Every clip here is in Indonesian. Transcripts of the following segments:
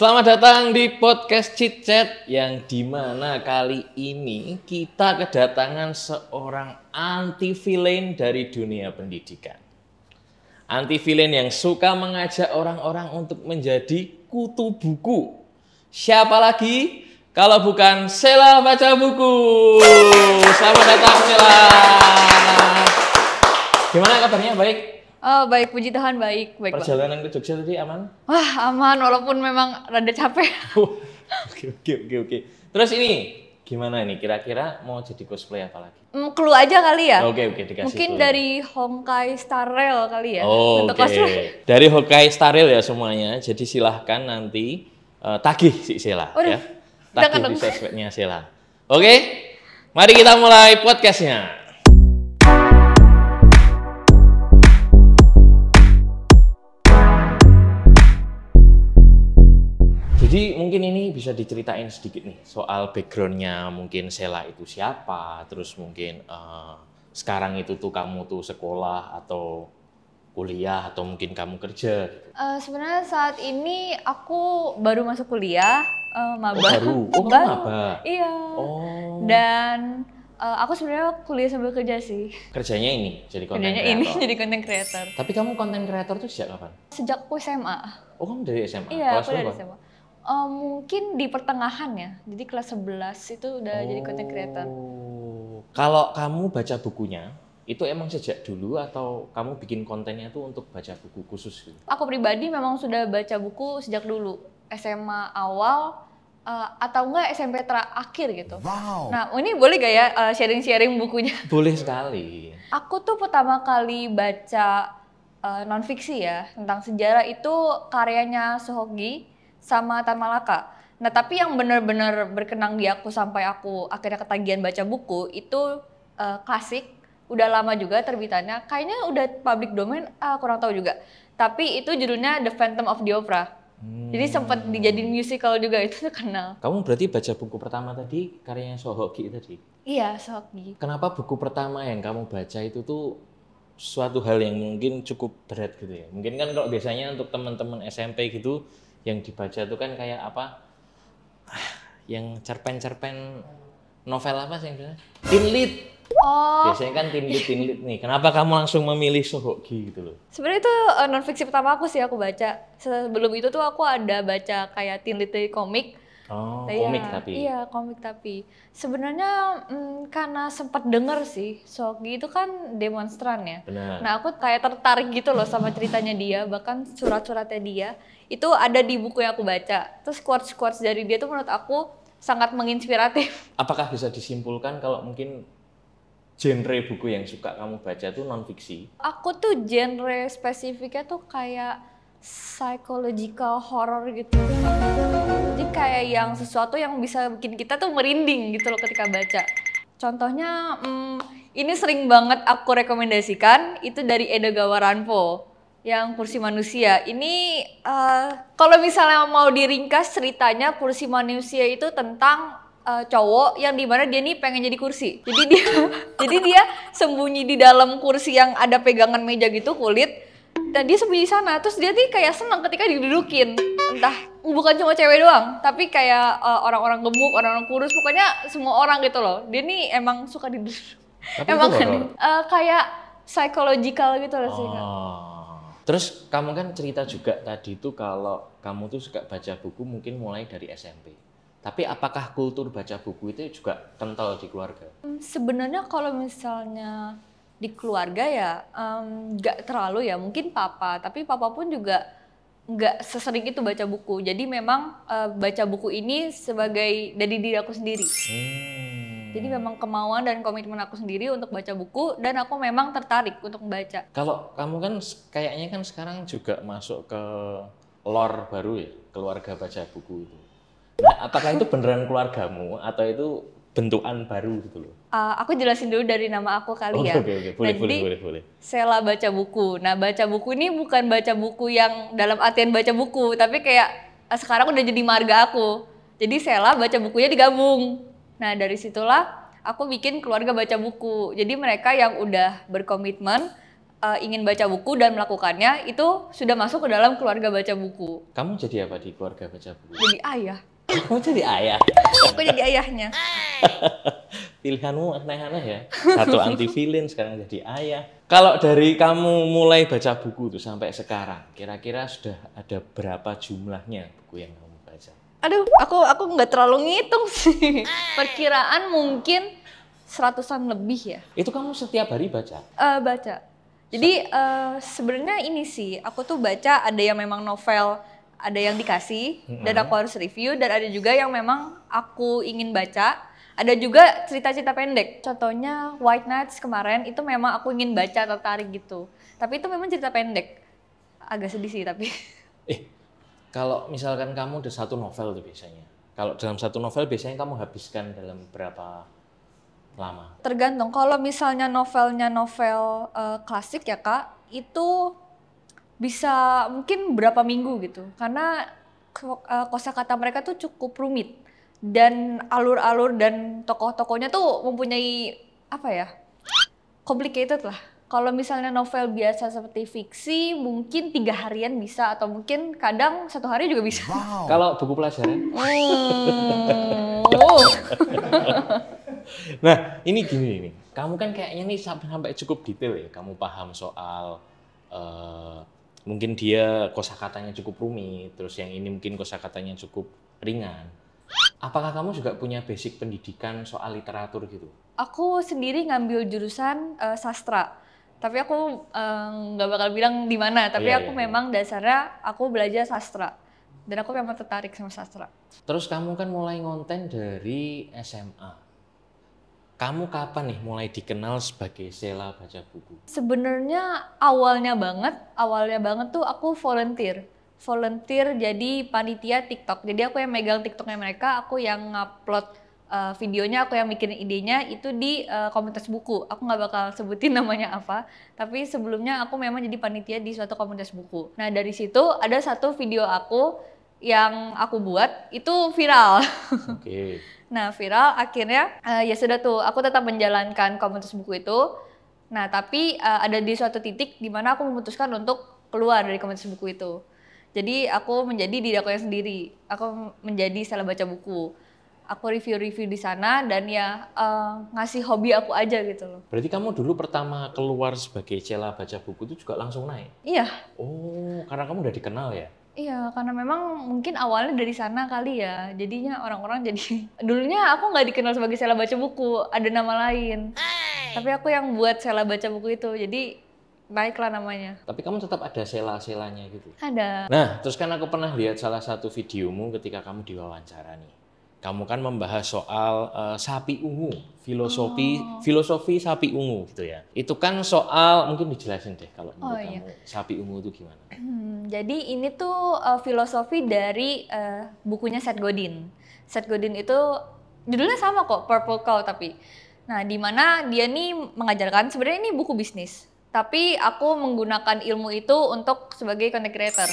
Selamat datang di podcast Chit Chat yang dimana kali ini kita kedatangan seorang anti villain dari dunia pendidikan. Anti villain yang suka mengajak orang-orang untuk menjadi kutu buku. Siapa lagi kalau bukan Sheila Baca Buku. Selamat datang Sheila. Gimana kabarnya? Baik? Oh, baik, puji Tuhan, baik. Perjalanan ke Jogja tadi aman? Wah, aman, walaupun memang rada capek. Oke. Terus ini, gimana ini? Kira-kira mau jadi cosplay apa lagi? Clue aja kali ya? Oke, dikasih mungkin clue. dari Honkai Star Rail kali ya? Untuk cosplay. Dari Honkai Star Rail ya semuanya. Jadi silahkan nanti tagih si Sheila. Ya. Tagih di sosmednya Sheila. Oke, mari kita mulai podcastnya. Jadi mungkin ini bisa diceritain sedikit nih soal backgroundnya, mungkin Sheila itu siapa, terus mungkin sekarang itu tuh kamu tuh sekolah atau kuliah atau mungkin kamu kerja. Sebenarnya saat ini aku baru masuk kuliah, maba. Baru? Kamu maba? Iya. Dan aku sebenarnya kuliah sambil kerja sih. Kerjanya ini jadi content creator. Ini jadi content creator. Tapi kamu content creator tuh sejak kapan? Sejak aku SMA. Oh, kamu dari SMA? Iya, Kelas aku dari berapa? SMA. Mungkin di pertengahan ya, jadi kelas 11 itu udah jadi content creator. Kalau kamu baca bukunya, itu emang sejak dulu atau kamu bikin kontennya itu untuk baca buku khusus gitu? Aku pribadi memang sudah baca buku sejak dulu, SMA awal atau enggak SMP terakhir gitu. Wow. Nah ini boleh gak ya sharing-sharing bukunya? Boleh sekali. Aku tuh pertama kali baca non-fiksi ya, tentang sejarah itu karyanya Sohogi sama Tan Malaka. Nah tapi yang benar-benar berkenang di aku sampai aku akhirnya ketagihan baca buku itu klasik, udah lama juga terbitannya, kayaknya udah public domain, kurang tahu juga. Tapi itu judulnya The Phantom of the Opera. Jadi sempat dijadiin musical juga, itu terkenal. Kamu berarti baca buku pertama tadi karyanya Sohogi tadi? Iya, Sohogi. Kenapa buku pertama yang kamu baca itu tuh suatu hal yang mungkin cukup berat gitu ya? Mungkin kan kalau biasanya untuk teman-teman SMP gitu yang dibaca tuh kan kayak apa? Yang cerpen-cerpen novel apa sih yang Teen Lit. Oh. Biasanya kan Teen Lit nih. Kenapa kamu langsung memilih Sohogi gitu loh? Sebenarnya itu non-fiksi pertama aku sih aku baca. Sebelum itu tuh aku ada baca kayak Teen Lit dari komik. Oh, komik tapi? Iya, komik tapi. Sebenarnya karena sempat denger sih, Sohogi itu kan demonstran ya. Benar. Nah aku kayak tertarik gitu loh sama ceritanya dia, bahkan surat-suratnya dia. Itu ada di buku yang aku baca. Terus quotes-quotes dari dia tuh menurut aku sangat menginspiratif. Apakah bisa disimpulkan kalau mungkin genre buku yang suka kamu baca tuh non-fiksi? Aku tuh genre spesifiknya tuh kayak psychological horror gitu. Jadi kayak yang sesuatu yang bisa bikin kita tuh merinding gitu loh ketika baca. Contohnya ini sering banget aku rekomendasikan, itu dari Edogawa Ranpo yang Kursi Manusia. Ini kalau misalnya mau diringkas ceritanya, Kursi Manusia itu tentang cowok yang dimana dia nih pengen jadi kursi. Jadi dia sembunyi di dalam kursi yang ada pegangan meja gitu kulit. Dan dia sembunyi di sana, terus dia nih kayak senang ketika didudukin. Entah, bukan cuma cewek doang, tapi kayak orang-orang gemuk, orang-orang kurus, pokoknya semua orang gitu loh. Dia nih emang suka diduduk. Emang kan kayak psychological gitu loh sih. Terus kamu kan cerita juga tadi tuh kalau kamu tuh suka baca buku mungkin mulai dari SMP. Tapi apakah kultur baca buku itu juga kental di keluarga? Sebenarnya kalau misalnya di keluarga ya nggak terlalu ya, mungkin papa, tapi papa pun juga nggak sesering itu baca buku. Jadi memang baca buku ini sebagai dari diri aku sendiri. Jadi memang kemauan dan komitmen aku sendiri untuk baca buku, dan aku memang tertarik untuk membaca. Kalau kamu kan kayaknya kan sekarang juga masuk ke lore baru ya, keluarga baca buku itu. Nah, apakah itu beneran keluargamu atau itu bentukan baru gitu loh? Aku jelasin dulu dari nama aku kali ya. Oke. Boleh. Sheila Baca Buku. Nah, baca buku ini bukan baca buku yang dalam artian baca buku, tapi kayak sekarang udah jadi marga aku. Jadi Sheila baca bukunya digabung. Nah, dari situlah aku bikin keluarga baca buku. Jadi mereka yang udah berkomitmen ingin baca buku dan melakukannya, itu sudah masuk ke dalam keluarga baca buku. Kamu jadi apa di keluarga baca buku? Jadi ayah. Kamu jadi ayah. Aku jadi ayahnya. Pilihanmu aneh-aneh ya. Satu anti villain, sekarang jadi ayah. Kalau dari kamu mulai baca buku tuh sampai sekarang, kira-kira sudah ada berapa jumlahnya buku yang kamu baca? Aduh, aku nggak terlalu ngitung sih. Perkiraan mungkin 100-an lebih ya. Itu kamu setiap hari baca? Baca. Jadi sebenarnya ini sih, aku tuh baca ada yang memang novel, ada yang dikasih dan aku harus review, dan ada juga yang memang aku ingin baca. Ada juga cerita-cerita pendek. Contohnya White Nights kemarin itu memang aku ingin baca, tertarik gitu. Tapi itu memang cerita pendek. Agak sedih sih tapi. Kalau misalkan kamu ada satu novel tuh biasanya. Kalau dalam satu novel biasanya kamu habiskan dalam berapa lama? Tergantung. Kalau misalnya novelnya novel klasik ya Kak, itu bisa mungkin berapa minggu gitu. Karena kosakata mereka tuh cukup rumit. Dan alur-alur dan tokoh-tokohnya tuh mempunyai apa ya, complicated lah. Kalau misalnya novel biasa seperti fiksi mungkin 3 harian bisa, atau mungkin kadang 1 hari juga bisa. Wow. Kalau buku pelajaran? Nah ini gini nih, kamu kan kayaknya nih sampai cukup detail ya, kamu paham soal mungkin dia kosakatanya cukup rumit, terus yang ini mungkin kosakatanya cukup ringan. Apakah kamu juga punya basic pendidikan soal literatur gitu? Aku sendiri ngambil jurusan sastra, tapi aku nggak bakal bilang di mana. Tapi aku memang dasarnya aku belajar sastra, dan aku memang tertarik sama sastra. Terus kamu kan mulai ngonten dari SMA. Kamu kapan nih mulai dikenal sebagai Sheila baca buku? Sebenarnya awalnya banget tuh aku volunteer jadi panitia TikTok. Jadi aku yang megang TikToknya mereka, aku yang ngupload videonya, aku yang mikirin idenya itu di komunitas buku. Aku nggak bakal sebutin namanya apa, tapi sebelumnya aku memang jadi panitia di suatu komunitas buku. Nah dari situ ada satu video aku yang aku buat itu viral. Oke. Nah viral, akhirnya ya sudah tuh aku tetap menjalankan komunitas buku itu. Nah tapi ada di suatu titik di mana aku memutuskan untuk keluar dari komunitas buku itu. Jadi aku menjadi diri aku yang sendiri. Aku menjadi Sheila baca buku. Aku review-review di sana dan ya ngasih hobi aku aja gitu loh. Berarti kamu dulu pertama keluar sebagai Sheila baca buku itu juga langsung naik? Iya. Oh, karena kamu udah dikenal ya? Iya, karena memang mungkin awalnya dari sana kali ya. Jadinya orang-orang jadi dulunya aku nggak dikenal sebagai Sheila baca buku, ada nama lain. Tapi aku yang buat Sheila baca buku itu. Jadi naiklah namanya. Tapi kamu tetap ada Sheila-Sheilanya gitu? Ada. Nah, terus kan aku pernah lihat salah satu videomu ketika kamu diwawancara nih. Kamu kan membahas soal sapi ungu, filosofi sapi ungu gitu ya. Itu kan soal, mungkin dijelasin deh kalau menurut kamu sapi ungu itu gimana? Jadi ini tuh filosofi dari bukunya Seth Godin. Seth Godin itu judulnya sama kok, Purple Cow tapi. Nah, di mana dia nih mengajarkan, sebenarnya ini buku bisnis. Tapi aku menggunakan ilmu itu untuk sebagai content creator.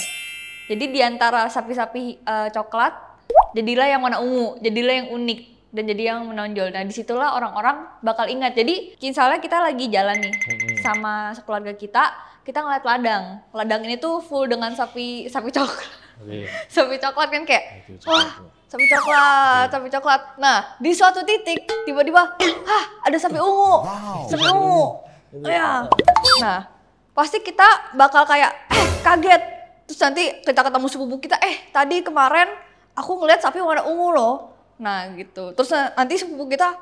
Jadi di antara sapi-sapi coklat, jadilah yang warna ungu, jadilah yang unik, dan jadi yang menonjol. Nah disitulah orang-orang bakal ingat. Jadi misalnya kita lagi jalan nih sama keluarga kita ngeliat ladang. Ladang ini tuh full dengan sapi coklat. Sapi coklat kan kayak, wah sapi coklat. Nah di suatu titik tiba-tiba, ada sapi ungu, sapi ungu. Ya, nah pasti kita bakal kayak kaget. Terus nanti kita ketemu sepupu kita, tadi kemarin aku ngeliat sapi warna ungu loh. Nah gitu. Terus nanti sepupu kita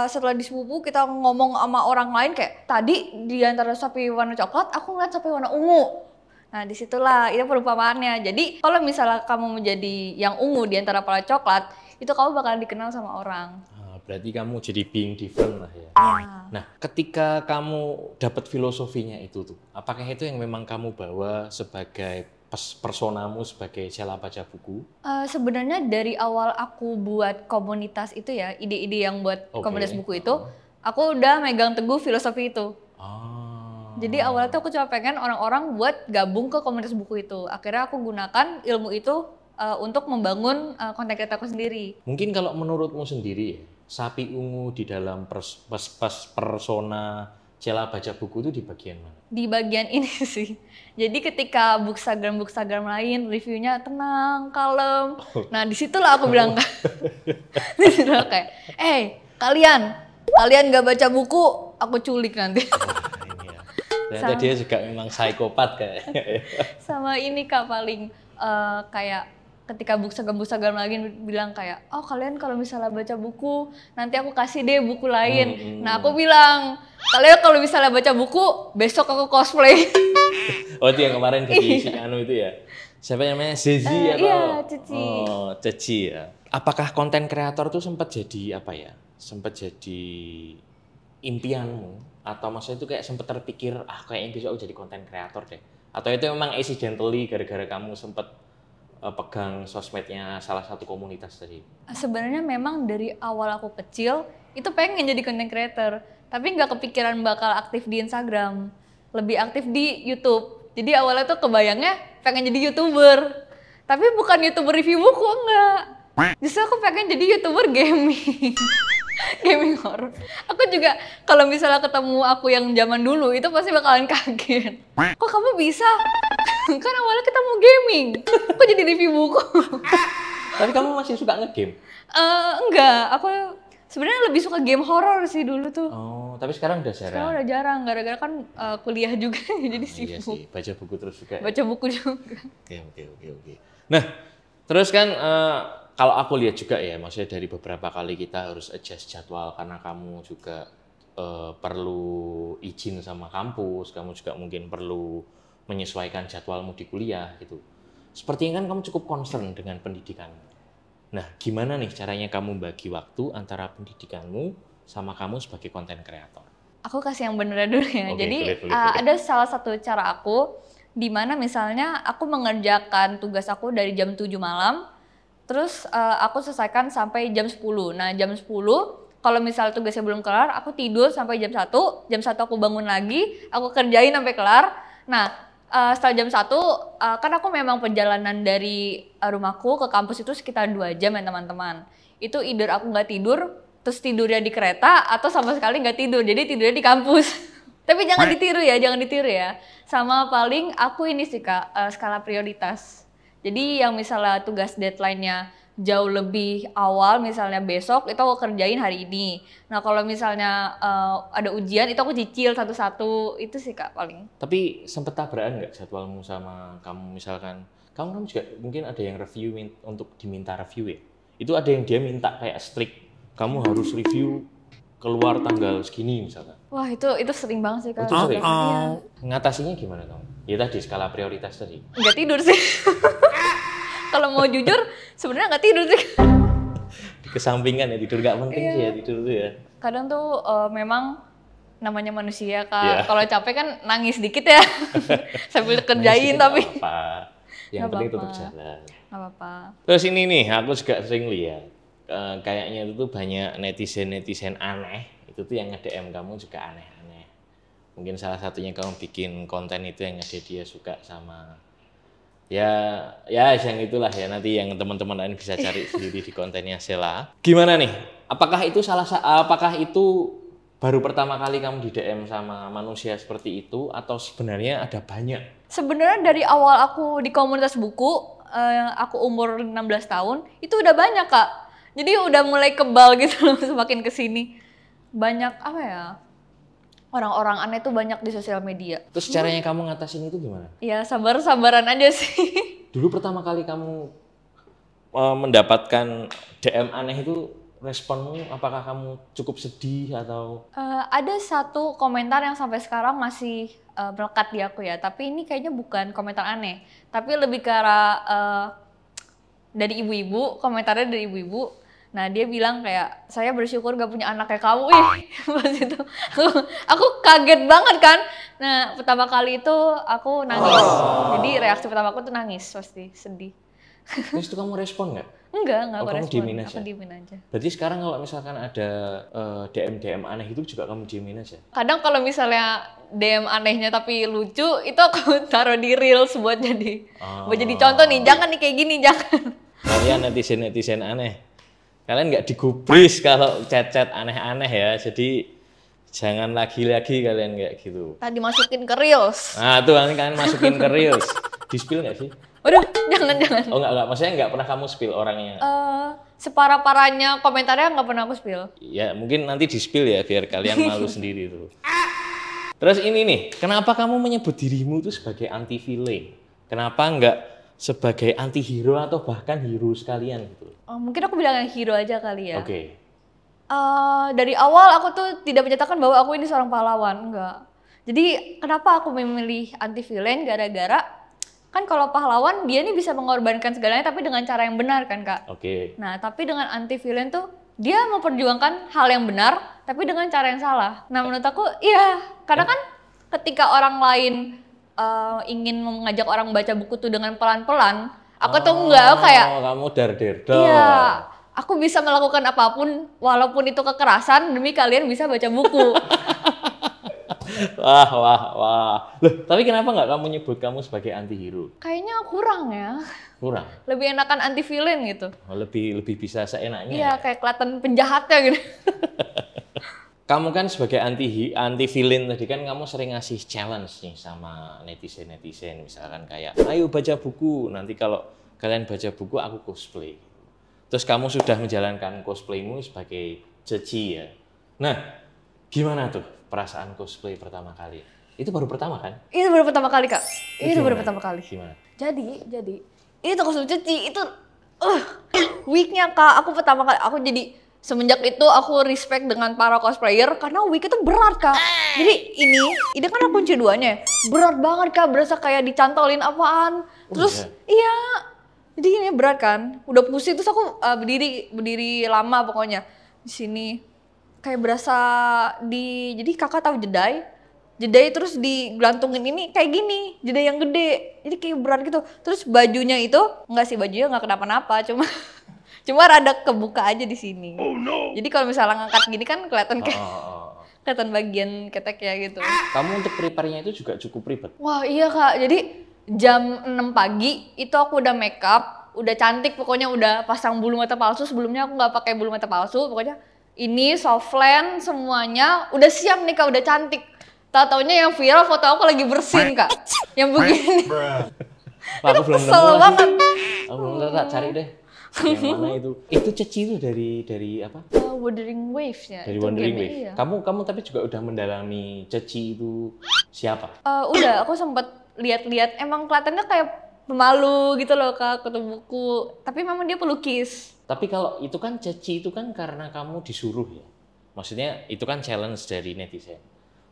setelah di sepupu kita ngomong sama orang lain kayak tadi di antara sapi warna coklat aku ngeliat sapi warna ungu. Nah disitulah itu perumpamaannya. Jadi kalau misalnya kamu menjadi yang ungu di antara para coklat, itu kamu bakalan dikenal sama orang. Berarti kamu jadi being different lah ya. Nah, ketika kamu dapat filosofinya itu tuh, apakah itu yang memang kamu bawa sebagai personamu sebagai Sheila baca buku? Sebenarnya dari awal aku buat komunitas itu ya, ide-ide yang buat komunitas buku itu, aku udah megang teguh filosofi itu. Jadi awalnya tuh aku cuma pengen orang-orang buat gabung ke komunitas buku itu. Akhirnya aku gunakan ilmu itu untuk membangun konten kreatorku sendiri. Mungkin kalau menurutmu sendiri ya, sapi ungu di dalam persona celah baca buku itu di bagian mana? Di bagian ini sih. Jadi ketika bookstagram lain reviewnya tenang, kalem. Nah disitulah aku bilang disitulah kayak, kalian gak baca buku, aku culik nanti. Ternyata dia juga memang psikopat kayaknya. Sama ini Kak paling kayak ketika bookstagram lagi bilang kayak, oh kalian kalau misalnya baca buku, nanti aku kasih deh buku lain. Nah aku bilang, kalian kalau misalnya baca buku, besok aku cosplay. Oh itu yang kemarin jadi si Anu itu ya? Siapa namanya? Zezi atau? Iya, Cici. Oh, Cici ya. Apakah konten kreator tuh sempat jadi apa ya? Sempat jadi impianmu? Atau maksudnya itu kayak sempat terpikir, kayaknya besok aku jadi konten kreator deh? Atau itu memang accidentally gara-gara kamu sempat pegang sosmednya salah satu komunitas tadi? Sebenarnya memang dari awal aku kecil itu pengen jadi content creator, tapi nggak kepikiran bakal aktif di Instagram, lebih aktif di YouTube. Jadi awalnya tuh kebayangnya pengen jadi YouTuber, tapi bukan YouTuber review buku, enggak. Justru aku pengen jadi YouTuber gaming. Gaming horror. Aku juga kalau misalnya ketemu aku yang zaman dulu itu pasti bakalan kaget. Kok kamu bisa? Kan awalnya kita mau gaming. Kok jadi review buku? Tapi kamu masih suka nge-game? Enggak, aku sebenarnya lebih suka game horror sih dulu tuh. Oh, tapi sekarang udah jarang. Sekarang udah jarang, gara-gara kan kuliah juga jadi sibuk. Iya sih, baca buku terus juga. Baca buku juga. Oke. Nah, terus kan kalau aku lihat juga ya, maksudnya dari beberapa kali kita harus adjust jadwal karena kamu juga perlu izin sama kampus, kamu juga mungkin perlu menyesuaikan jadwalmu di kuliah gitu. Sepertinya kan kamu cukup concern dengan pendidikan. Nah, gimana nih caranya kamu bagi waktu antara pendidikanmu sama kamu sebagai konten kreator? Aku kasih yang bener dulu ya. Oke, jadi boleh. ada salah satu cara aku di mana misalnya aku mengerjakan tugas aku dari jam 7 malam, terus aku selesaikan sampai jam 10. Nah, jam 10 kalau misal tugasnya belum kelar, aku tidur sampai jam 1 aku bangun lagi, aku kerjain sampai kelar. Nah, setelah jam 1, kan aku memang perjalanan dari rumahku ke kampus itu sekitar 2 jam ya teman-teman. Itu either aku nggak tidur, terus tidurnya di kereta, atau sama sekali nggak tidur, jadi tidurnya di kampus. Tapi jangan ditiru ya. Sama paling aku ini sih Kak, skala prioritas. Jadi yang misalnya tugas deadline-nya jauh lebih awal, misalnya besok, itu aku kerjain hari ini. Nah kalau misalnya ada ujian, itu aku cicil satu-satu, itu sih Kak paling. Tapi sempet tabrakan nggak jadwalmu sama kamu misalkan, kamu juga mungkin ada yang review untuk diminta review ya? Itu ada yang dia minta kayak strict, kamu harus review keluar tanggal segini misalkan. Wah itu sering banget sih Kak. Itu sering? Ngatasinya gimana kamu? Ya tadi skala prioritas tadi. Nggak tidur sih. Kalau mau jujur, sebenarnya nggak tidur sih. Dikesampingkan ya, tidur nggak penting sih ya, tidur tuh ya. Kadang tuh memang namanya manusia Kak, kalau capek kan nangis dikit ya. Sambil kerjain tapi. Apa? Yang penting tetap jalan. Nggak apa-apa. Terus ini nih, aku juga sering lihat. Kayaknya itu tuh banyak netizen aneh. Itu tuh yang nge-DM kamu juga aneh-aneh. Mungkin salah satunya kamu bikin konten itu yang ada dia suka sama ya yang itulah ya, nanti yang teman-teman lain bisa cari sendiri di kontennya Sela. Gimana nih? Apakah itu baru pertama kali kamu di DM sama manusia seperti itu atau sebenarnya ada banyak? Sebenarnya dari awal aku di komunitas buku, aku umur 16 tahun, itu udah banyak Kak. Jadi udah mulai kebal gitu loh semakin kesini. Banyak apa ya? Orang-orang aneh tuh banyak di sosial media. Terus caranya kamu ngatasin itu gimana? Ya sabaran aja sih. Dulu pertama kali kamu mendapatkan DM aneh itu, responmu apakah kamu cukup sedih atau? Ada satu komentar yang sampai sekarang masih melekat di aku ya. Tapi ini kayaknya bukan komentar aneh. Tapi lebih ke arah dari ibu-ibu, komentarnya dari ibu-ibu. Nah dia bilang kayak, saya bersyukur gak punya anak kayak kamu. Pas itu aku kaget banget kan. Nah pertama kali itu aku nangis. Jadi reaksi pertama aku tuh nangis, pasti sedih. Terus itu kamu respon nggak? Enggak aku kamu respon, diemin aja? aku diemin aja. Berarti sekarang kalau misalkan ada DM aneh itu juga kamu diemin aja? Kadang kalau misalnya DM anehnya tapi lucu, itu aku taruh di reels buat jadi contoh nih, jangan nih kayak gini, jangan. Kalian netizen aneh, kalian nggak digubris kalau chat-chat aneh-aneh ya, jadi Jangan lagi-lagi kalian kayak gitu. Tadi masukin ke Reels. Nah, tuh nanti kalian masukin ke Reels. Di-spill nggak sih? Waduh, jangan. Oh enggak. Maksudnya nggak pernah kamu spill orangnya? Separah-parahnya komentarnya nggak pernah aku spill. Ya, mungkin nanti di-spill ya, biar kalian malu sendiri tuh. Terus ini nih, kenapa kamu menyebut dirimu itu sebagai anti-villain? Kenapa nggak sebagai anti-hero atau bahkan hero sekalian gitu? Mungkin aku bilang yang hero aja kali ya. Oke. Dari awal aku tuh tidak menyatakan bahwa aku ini seorang pahlawan, enggak. Jadi kenapa aku memilih anti-villain gara-gara kan kalau pahlawan dia nih bisa mengorbankan segalanya tapi dengan cara yang benar kan Kak. Oke. Nah tapi dengan anti-villain tuh dia memperjuangkan hal yang benar tapi dengan cara yang salah. Nah menurut aku iya, karena kan ketika orang lain ingin mengajak orang baca buku tuh dengan pelan-pelan, aku tuh enggak kayak kamu dar. iya, aku bisa melakukan apapun walaupun itu kekerasan demi kalian bisa baca buku. Wah. Loh, tapi kenapa nggak kamu nyebut kamu sebagai anti-hero? Kayaknya kurang ya. Kurang. Lebih enakan anti-villain gitu. Oh, lebih bisa seenaknya. Iya, Ya? kayak kelihatan penjahatnya gitu. Kamu kan sebagai anti-villain tadi kan kamu sering ngasih challenge nih sama netizen misalkan kayak ayo baca buku, nanti kalau kalian baca buku aku cosplay. Terus kamu sudah menjalankan cosplaymu sebagai Ceci ya. Nah, gimana tuh perasaan cosplay pertama kali? Itu baru pertama kan? Itu baru pertama kali Kak. Itu baru pertama kali. Gimana? Jadi itu kostum Ceci itu week-nya Kak. Aku pertama kali aku jadi semenjak itu aku respect dengan para cosplayer karena week itu berat Kak. Jadi ini kan aku kunci duanya. Berat banget Kak, berasa kayak dicantolin apaan. Terus iya. Jadi ini berat kan. Udah pusing terus aku berdiri lama pokoknya di sini. Kayak berasa jadi Kakak tahu jedai terus digelantungin ini kayak gini, jedai yang gede. Jadi kayak berat gitu. Terus bajunya itu enggak sih, bajunya enggak kenapa-napa, cuma rada kebuka aja di sini. Oh, no. Jadi kalau misalnya ngangkat gini kan kelihatan kayak kelihatan bagian keteknya gitu. Kamu untuk prepare-nya itu juga cukup ribet. Wah, iya Kak. Jadi jam 6 pagi itu aku udah make up, udah cantik pokoknya, udah pasang bulu mata palsu. Sebelumnya aku nggak pakai bulu mata palsu, pokoknya ini soft lens semuanya udah siap nih Kak, udah cantik. Tahu-taunya yang viral foto aku lagi bersin Kak, yang begini. Aku belum kesel banget. Aku belum tak cari deh. Yang mana itu? Itu Ceci itu dari apa? Wuthering Waves ya. Dari Wuthering Waves. Iya. Kamu tapi juga udah mendalami Ceci itu siapa? Udah, aku sempet lihat-lihat. Emang kelihatannya kayak pemalu gitu loh Kak, kutu buku. Tapi memang dia pelukis. Tapi kalau itu kan Ceci itu kan karena kamu disuruh ya. Maksudnya itu kan challenge dari netizen.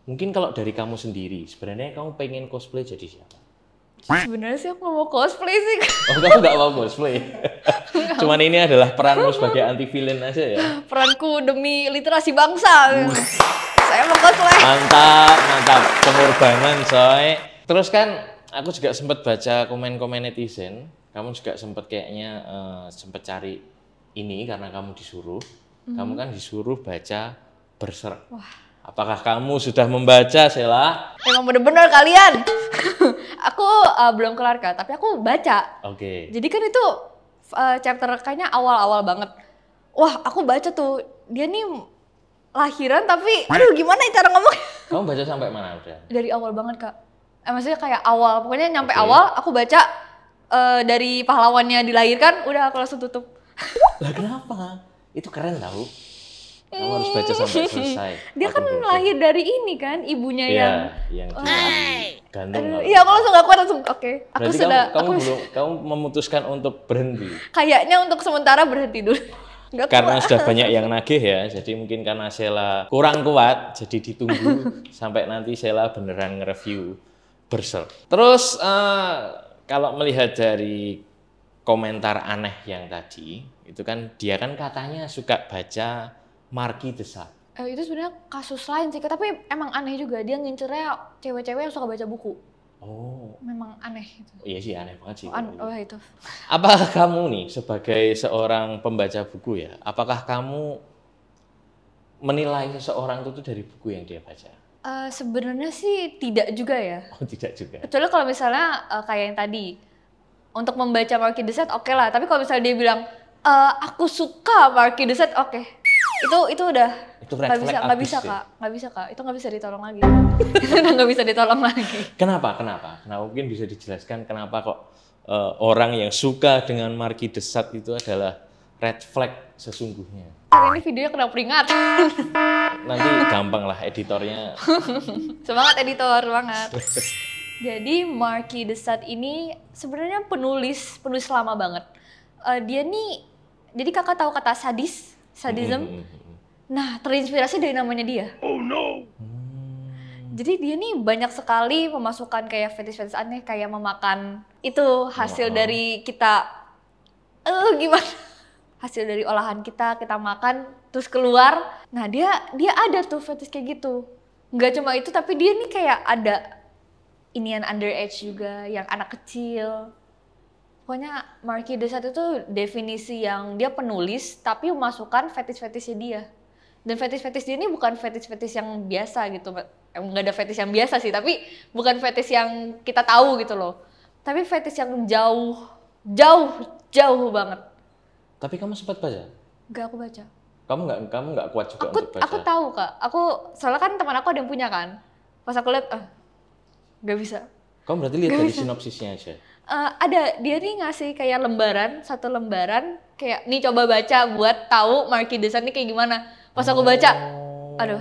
Mungkin kalau dari kamu sendiri, sebenarnya kamu pengen cosplay jadi siapa? Sebenarnya sih aku nggak mau cosplay sih. Oh, kamu nggak mau cosplay? Cuman ini adalah peranmu sebagai anti-villain aja ya? Peranku demi literasi bangsa. Saya mau cosplay. Mantap. Pengorbanan coy. Terus kan aku juga sempat baca komen-komen netizen. Kamu juga sempat kayaknya sempat cari ini karena kamu disuruh. Kamu kan disuruh baca Berserk. Wah. Apakah kamu sudah membaca, Sheila? Emang bener-bener kalian. Aku belum kelar Kak, tapi aku baca. Oke. Jadi kan itu chapter kayaknya awal-awal banget. Wah, aku baca tuh. Dia nih lahiran tapi aduh gimana ya cara ngomong. Kamu baca sampai mana udah? Dari awal banget Kak. Maksudnya kayak awal, pokoknya nyampe awal aku baca dari pahlawannya dilahirkan, udah aku langsung tutup. Lah kenapa? Itu keren tau. Kamu harus baca sampai selesai. Dia kan lahir dari ini kan, ibunya yang gantung. Iya, aku langsung gak kuat langsung. Oke. Aku berarti sudah. Kamu memutuskan untuk berhenti. Kayaknya untuk sementara berhenti dulu. Karena sudah banyak yang nagih ya, jadi mungkin karena Sheila kurang kuat, jadi ditunggu sampai nanti Sheila beneran nge-review Berserk. Terus kalau melihat dari komentar aneh yang tadi, itu kan dia kan katanya suka baca Marquis de Sade. Itu sebenarnya kasus lain sih, tapi emang aneh juga. Dia ngincernya cewek-cewek yang suka baca buku. Oh. Memang aneh itu. Iya sih, aneh banget sih. Itu. Apakah kamu nih sebagai seorang pembaca buku ya, apakah kamu menilai seseorang itu dari buku yang dia baca? Sebenarnya sih tidak juga ya. Oh, tidak juga. Kecuali kalau misalnya kayak yang tadi, untuk membaca Marquis de Sade oke lah. Tapi kalau misalnya dia bilang aku suka Marquis de Sade, oke. Itu udah Itu red flag nggak abis bisa ya? Kak, nggak bisa Kak, itu nggak bisa ditolong lagi. Itu udah nggak bisa ditolong lagi. Kenapa? Mungkin bisa dijelaskan kenapa kok orang yang suka dengan Marky the Sat itu adalah red flag sesungguhnya. Ini videonya kena peringatan. Nanti gampang lah editornya. Semangat editor, semangat. Jadi Marky the Sat ini sebenarnya penulis lama banget. Dia nih, jadi kakak tahu kata sadism? Nah, terinspirasi dari namanya dia. Oh no! Jadi dia nih banyak sekali memasukkan kayak fetish-fetish aneh, kayak memakan itu hasil dari kita, gimana? Hasil dari olahan kita makan, terus keluar. Nah dia ada tuh fetish kayak gitu. Nggak cuma itu, tapi dia nih kayak ada inian underage juga, yang anak kecil. Pokoknya Marky the Sat itu definisi yang dia penulis, tapi memasukkan fetish-fetishnya dia. Dan fetish-fetish dia ini bukan fetish-fetish yang biasa gitu. Nggak ada fetish yang biasa sih, tapi bukan fetish yang kita tahu gitu loh. Tapi fetish yang jauh banget. Tapi kamu sempat baca? Nggak, aku baca. Kamu nggak kuat juga untuk baca? Aku tahu Kak, soalnya kan teman aku ada yang punya kan. Pas aku lihat, nggak bisa. Kamu berarti lihat dari sinopsisnya aja? Ada, dia nih ngasih kayak satu lembaran, kayak nih coba baca buat tahu Marky the Sat nih kayak gimana. Pas aku baca, aduh,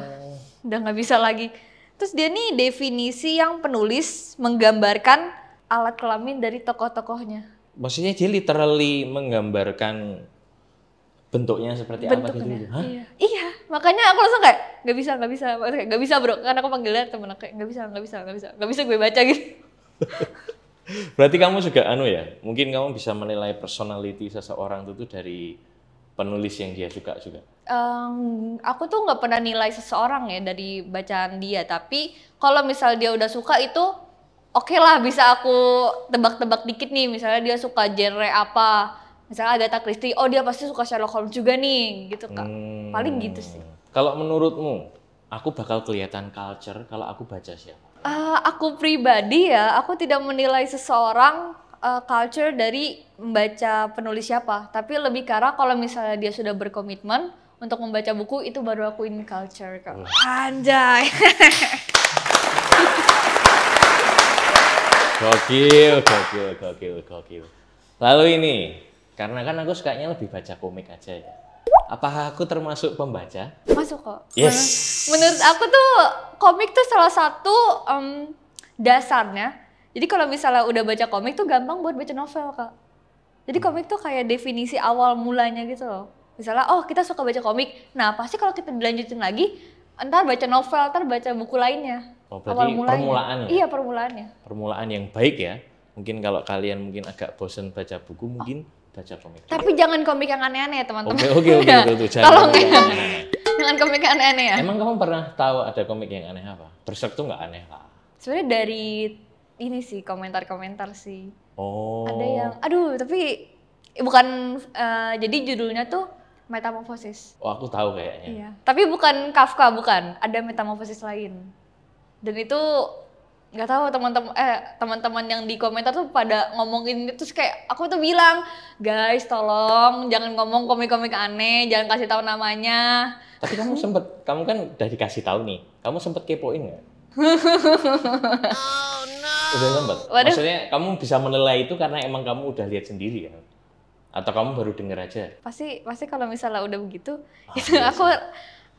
udah nggak bisa lagi. Terus dia nih definisi yang penulis menggambarkan alat kelamin dari tokoh-tokohnya. Maksudnya dia literally menggambarkan bentuknya seperti apa gitu? Hah? Iya, makanya aku langsung kayak nggak bisa bro, karena aku panggilnya temen aku kayak nggak bisa gue baca gitu. Berarti kamu juga mungkin kamu bisa menilai personality seseorang itu dari penulis yang dia suka juga. Aku tuh nggak pernah nilai seseorang ya dari bacaan dia, tapi kalau misal dia udah suka itu oke lah, bisa aku tebak-tebak dikit nih, misalnya dia suka genre apa. Misalnya Agatha Christie, oh dia pasti suka Sherlock Holmes juga nih, gitu Kak. Paling gitu sih. Kalau menurutmu, aku bakal kelihatan culture kalau aku baca siapa? Aku pribadi ya, aku tidak menilai seseorang culture dari membaca penulis siapa. Tapi lebih ke arah kalau misalnya dia sudah berkomitmen untuk membaca buku, itu baru aku ini culture Kak. Anjay! Gokil. Lalu ini, karena kan aku sukanya lebih baca komik aja ya. Apakah aku termasuk pembaca? Masuk kok. Yes. Menurut aku tuh komik tuh salah satu dasarnya. Jadi kalau misalnya udah baca komik tuh gampang buat baca novel Kak. Jadi komik tuh kayak definisi awal mulanya gitu loh. Misalnya kita suka baca komik, nah pasti kalau kita dilanjutin lagi, ntar baca novel, ntar baca buku lainnya. Berarti permulaannya? Iya, permulaannya. Permulaan yang baik ya. Mungkin kalau kalian mungkin agak bosan baca buku, mungkin baca komik. Tapi jangan komik yang aneh-aneh ya teman-teman. Oke, tuh. Tolong ya. Jangan komik yang aneh-aneh ya. Emang kamu pernah tahu ada komik yang aneh apa? Berserk tuh nggak aneh lah. Sebenarnya dari ini sih, komentar-komentar sih. Oh. Ada yang, tapi bukan, jadi judulnya tuh Metamorphosis. Oh, aku tahu kayaknya. Iya. Tapi bukan Kafka, bukan. Ada Metamorphosis lain. Dan itu nggak tahu teman-teman yang di komentar tuh pada ngomongin itu, terus kayak aku tuh bilang, guys tolong jangan ngomong komik-komik aneh, jangan kasih tahu namanya. Tapi kamu kan udah dikasih tahu nih, kamu sempet kepoin nggak? Oh no. Udah sempet? Maksudnya kamu bisa menilai itu karena emang kamu udah lihat sendiri kan? Atau kamu baru denger aja? Pasti kalau misalnya udah begitu,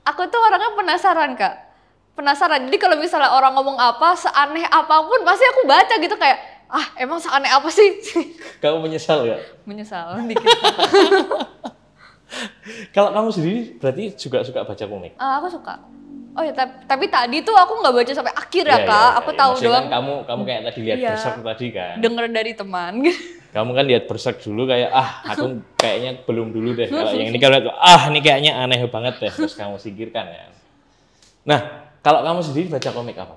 aku tuh orangnya penasaran Kak. Penasaran, jadi kalau misalnya orang ngomong apa, seaneh apapun pasti aku baca gitu kayak, emang seaneh apa sih? Kamu menyesal gak? Menyesal, dikit. Kalau kamu sendiri berarti juga suka baca komik? Aku suka. Oh ya, tapi tadi tuh aku nggak baca sampai akhir ya Kak, aku tahu doang. Kan kamu kayak tadi lihat Berserk tadi kan? Denger dari teman. Kamu kan lihat Berserk dulu kayak, aku kayaknya belum dulu deh. Kalau yang ini kalau ini kayaknya aneh banget deh, terus kamu singkirkan ya. Nah, kalau kamu sendiri baca komik apa?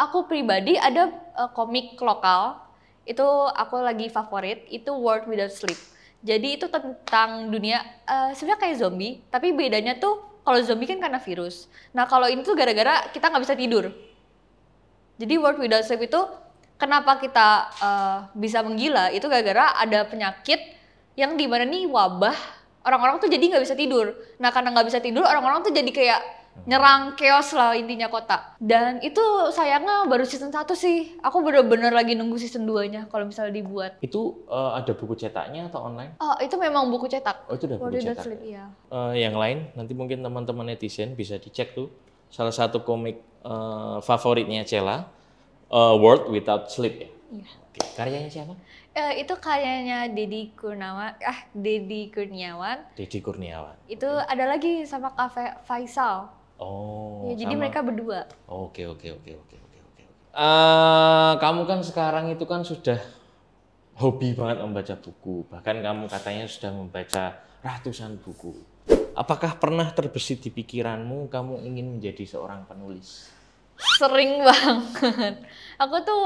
Aku pribadi ada komik lokal, itu aku lagi favorit, itu World Without Sleep. Jadi itu tentang dunia, sebenarnya kayak zombie, tapi bedanya tuh kalau zombie kan karena virus. Nah kalau ini tuh gara-gara kita nggak bisa tidur. Jadi World Without Sleep itu kenapa kita bisa menggila, itu gara-gara ada penyakit yang dimana nih wabah orang-orang tuh jadi nggak bisa tidur. Nah karena nggak bisa tidur, orang-orang tuh jadi kayak nyerang chaos lah intinya kota. Dan itu sayangnya baru season 1 sih. Aku bener-bener lagi nunggu season 2-nya kalau misalnya dibuat. Itu ada buku cetaknya atau online? Oh itu memang buku cetak. Oh itu udah buku What Did cetak. Sleep, iya. Yang lain nanti mungkin teman-teman netizen bisa dicek tuh. Salah satu komik favoritnya Cella, World Without Sleep ya. Iya. Oke, karyanya siapa? Itu karyanya Deddy Kurniawan. Deddy Kurniawan. Itu ada lagi sama Kak Faisal. Oh. Ya, jadi mereka berdua. Oke. Kamu kan sekarang itu kan sudah hobi banget membaca buku. Bahkan kamu katanya sudah membaca ratusan buku. Apakah pernah terbesit di pikiranmu kamu ingin menjadi seorang penulis? Sering banget. Aku tuh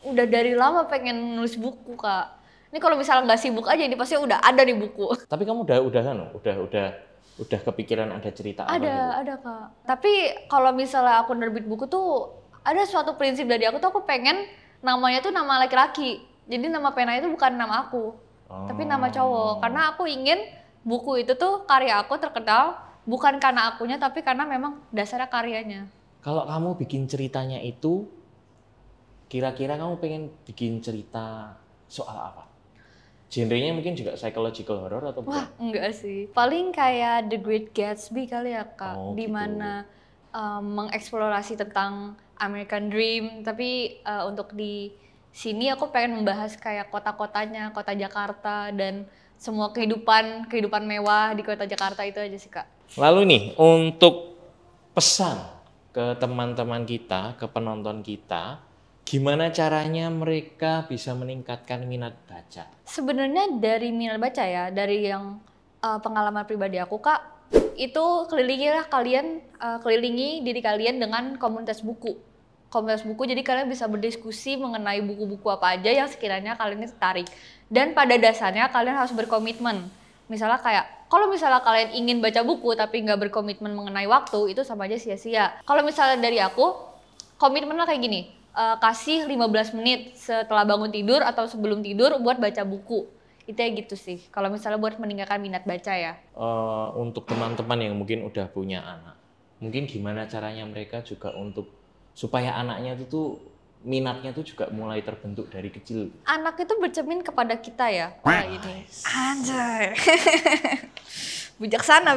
udah dari lama pengen nulis buku, Kak. Ini kalau misalnya nggak sibuk aja, ini pasti udah ada di buku. Tapi kamu udah kepikiran ada cerita apa gitu? Ada, Kak. Tapi kalau misalnya aku nerbit buku tuh, ada suatu prinsip dari aku tuh aku pengen namanya tuh nama laki-laki. Jadi nama pena itu bukan nama aku, tapi nama cowok. Karena aku ingin buku itu tuh karya aku terkenal, bukan karena akunya, tapi karena memang dasarnya karyanya. Kalau kamu bikin ceritanya itu, kira-kira kamu pengen bikin cerita soal apa? Genrenya mungkin juga psychological horror atau bukan? Wah, enggak sih. Paling kayak The Great Gatsby kali ya, Kak. Oh, di gitu. mana mengeksplorasi tentang American Dream, tapi untuk di sini aku pengen membahas kayak kota-kotanya, kota Jakarta dan semua kehidupan mewah di kota Jakarta itu aja sih, Kak. Lalu nih, untuk pesan ke teman-teman kita, ke penonton kita, gimana caranya mereka bisa meningkatkan minat baca? Sebenarnya dari minat baca ya, dari yang pengalaman pribadi aku, Kak, itu kelilingi diri kalian dengan komunitas buku. Komunitas buku, jadi kalian bisa berdiskusi mengenai buku-buku apa aja yang sekiranya kalian tertarik. Dan pada dasarnya kalian harus berkomitmen. Misalnya kayak, kalau misalnya kalian ingin baca buku tapi nggak berkomitmen mengenai waktu, itu sama aja sia-sia. Kalau misalnya dari aku, komitmennya kayak gini, kasih 15 menit setelah bangun tidur atau sebelum tidur buat baca buku. Itu ya gitu sih, kalau misalnya buat meningkatkan minat baca ya. Untuk teman-teman yang mungkin udah punya anak, mungkin gimana caranya mereka juga supaya anaknya itu tuh minatnya tuh juga mulai terbentuk dari kecil. Anak itu bercermin kepada kita ya. Wah ini. Anjay. Bijaksana.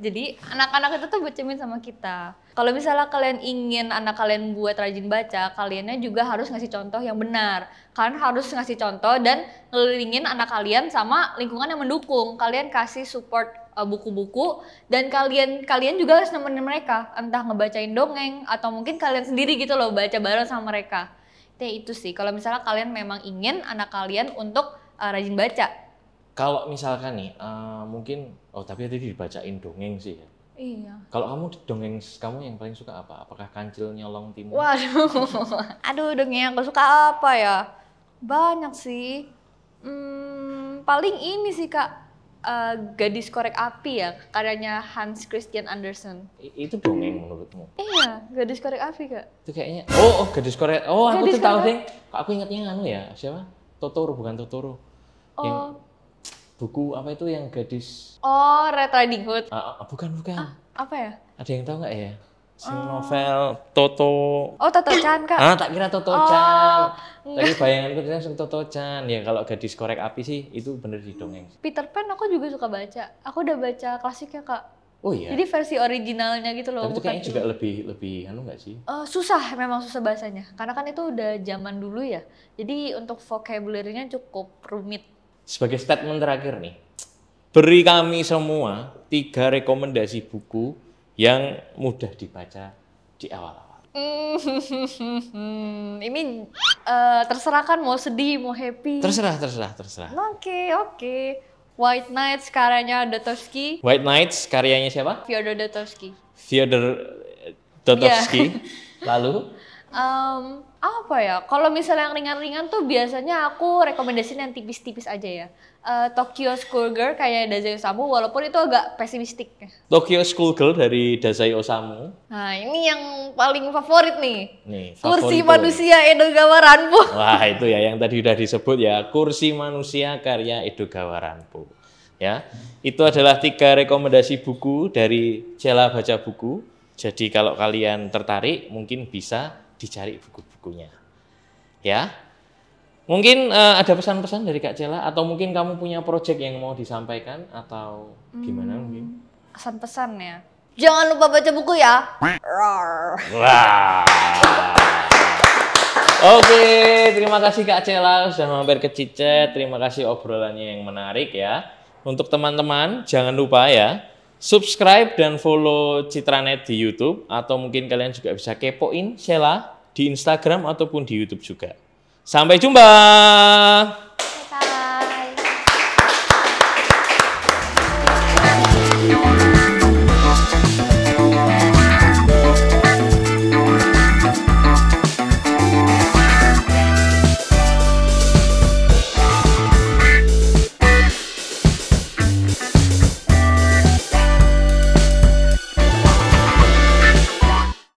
Jadi anak-anak itu tuh bercermin sama kita. Kalau misalnya kalian ingin anak kalian buat rajin baca, kaliannya juga harus ngasih contoh yang benar. Kalian harus ngasih contoh dan ngelilingin anak kalian sama lingkungan yang mendukung. Kalian kasih support buku-buku dan kalian juga harus nemenin mereka, entah ngebacain dongeng atau mungkin kalian sendiri gitu loh baca bareng sama mereka. Itu sih kalau misalnya kalian memang ingin anak kalian untuk rajin baca. Kalau misalkan nih mungkin tapi tadi dibacain dongeng sih ya. Iya. Kalau dongeng kamu yang paling suka apa? Apakah Kancil Nyolong Timun? Waduh. Aduh, dongeng yang aku suka apa ya? Banyak sih. Paling ini sih, Kak. Gadis Korek Api ya, karyanya Hans Christian Andersen. Itu dongeng menurutmu? Iya, Gadis Korek Api, Kak. Itu kayaknya Gadis Korek. Aku tuh tahu deh. Aku ingatnya ya, siapa? Totoro, bukan Totoro. Yang buku apa itu yang gadis? Red Riding Hood. Bukan. Apa ya? Ada yang tahu nggak ya? Novel Toto. Toto-chan, Kak. Tak kira Toto-chan. Tadi bayanganku langsung Toto-chan. Ya kalau Gadis Korek Api sih itu bener di dongeng. Peter Pan aku juga suka baca. Aku udah baca klasiknya, Kak. Oh iya. Jadi versi originalnya gitu loh. Tapi itu kayaknya juga lebih nggak sih? Memang susah bahasanya. Karena kan itu udah zaman dulu ya. Jadi untuk vocabulary-nya cukup rumit. Sebagai statement terakhir nih, beri kami semua 3 rekomendasi buku yang mudah dibaca di awal-awal. Ini terserah kan mau sedih, mau happy. Terserah. Oke. White Nights karyanya Dostoevsky. White Nights karyanya siapa? Fyodor Dostoevsky. Fyodor Dostoevsky. Lalu? Apa ya? Kalau misalnya yang ringan-ringan tuh biasanya aku rekomendasiin yang tipis-tipis aja ya. Tokyo Schoolgirl kayak Dazai Osamu, walaupun itu agak pesimistik. Tokyo Schoolgirl dari Dazai Osamu. Nah, ini yang paling favorit nih. Nih, Kursi favorit Manusia Edogawa Ranpo. Wah, itu ya yang tadi udah disebut ya, Kursi Manusia karya Edogawa Ranpo. Ya, itu adalah 3 rekomendasi buku dari Cella Baca Buku. Jadi kalau kalian tertarik, mungkin bisa dicari buku-bukunya. Ya, mungkin ada pesan-pesan dari Kak Cella atau mungkin kamu punya proyek yang mau disampaikan atau gimana mungkin? Kesan-pesan ya. Jangan lupa baca buku ya. Roar. Wah. Oke, terima kasih Kak Cella sudah mampir ke Cicet. Terima kasih obrolannya yang menarik ya. Untuk teman-teman, jangan lupa ya, subscribe dan follow Citranet di YouTube, atau mungkin kalian juga bisa kepoin Cella di Instagram ataupun di YouTube juga. Sampai jumpa!